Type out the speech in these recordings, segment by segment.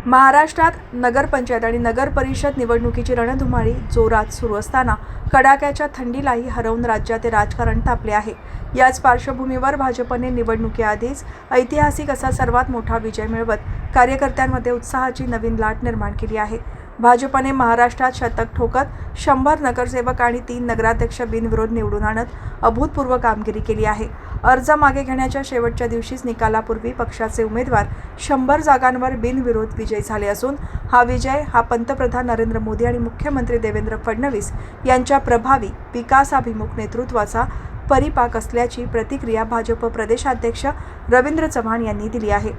महाराष्ट्रात नगरपंचायत आणि नगर परिषद निवडणुकीची रणधुमाळी जोरात सुरू असताना कडाक्याच्या थंडीलाही हरवून राज्याचे राजकारण तापले आहे। याच पार्श्वभूमीवर भाजपने निवडणुकीआधीच ऐतिहासिक असा सर्वात मोठा विजय मिळवत कार्यकर्त्यांमध्ये उत्साहाची नवीन लाट निर्माण केली आहे। भाजपने महाराष्ट्रात शतक ठोकत 100 नगरसेवक आणि 3 नगराध्यक्ष बिनविरोध निवडून आणत अभूतपूर्व कामगिरी केली आहे। अर्ज मागे घेण्याच्या शेवटच्या दिवशीच निकालापूर्वी पक्षाचे उमेदवार 100 जागांवर बिनविरोध विजयी झाले असून हा विजय पंतप्रधान नरेंद्र मोदी आणि मुख्यमंत्री देवेंद्र फडणवीस यांच्या प्रभावी विकासाभिमुख नेतृत्वाचा परिपाक असल्याची प्रतिक्रिया भाजप प्रदेशाध्यक्ष रवींद्र चव्हाण यांनी दिली आहे।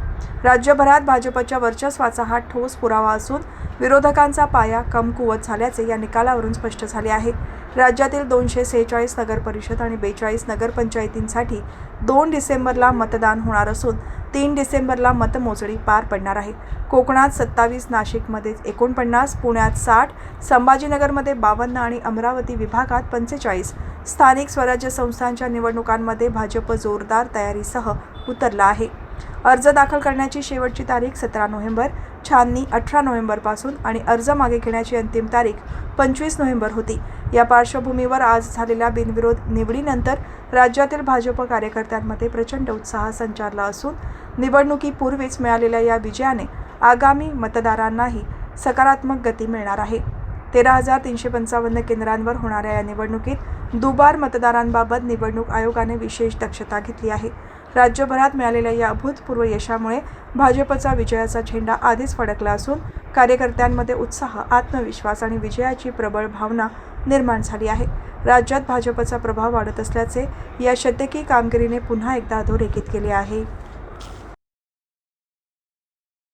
राज्यभरात भाजपच्या वर्चस्वाचा हा ठोस पुरावा असून विरोधकांचा पाया कमकुवत झाल्याचे या निकालावरून स्पष्ट झाले आहे। राज्यातील 246 नगरपरिषद आणि 42 नगरपंचायतींसाठी 2 डिसेंबरला मतदान होणार असून 3 डिसेंबरला मतमोजणी पार पडणार आहे। कोकणात 27, नाशिकमध्ये 49, पुण्यात 60, संभाजीनगरमध्ये 52 आणि अमरावती विभागात 45 स्थानिक स्वराज्य संस्थांच्या निवडणुकांमध्ये भाजप जोरदार तयारीसह उतरला आहे। अर्ज दाखल करण्याची शेवटची तारीख 17 नोव्हेंबर, छाननी 18 नोव्हेंबरपासून आणि अर्ज मागे घेण्याची अंतिम तारीख 25 नोव्हेंबर होती। या पार्श्वभूमीवर आज झालेल्या बिनविरोध निवडीनंतर राज्यातील भाजप कार्यकर्त्यांमध्ये प्रचंड उत्साह संचारला असून निवडणुकीपूर्वीच मिळालेल्या या विजयाने आगामी मतदारांनाही सकारात्मक गती मिळणार आहे। 13,355 केंद्रांवर होणाऱ्या या निवडणुकीत दुबार मतदारांबाबत निवडणूक आयोगाने विशेष दक्षता घेतली आहे। राज्यभरात मिळालेल्या या अभूतपूर्व यशामुळे भाजपचा विजयाचा झेंडा आधीच फडकला असून कार्यकर्त्यांमध्ये उत्साह, आत्मविश्वास आणि विजयाची प्रबळ भावना निर्माण झाली आहे। राज्यात भाजपचा प्रभाव वाढत असल्याचे या शतकी कामगिरीने पुन्हा एकदा अधोरेखित केले आहे।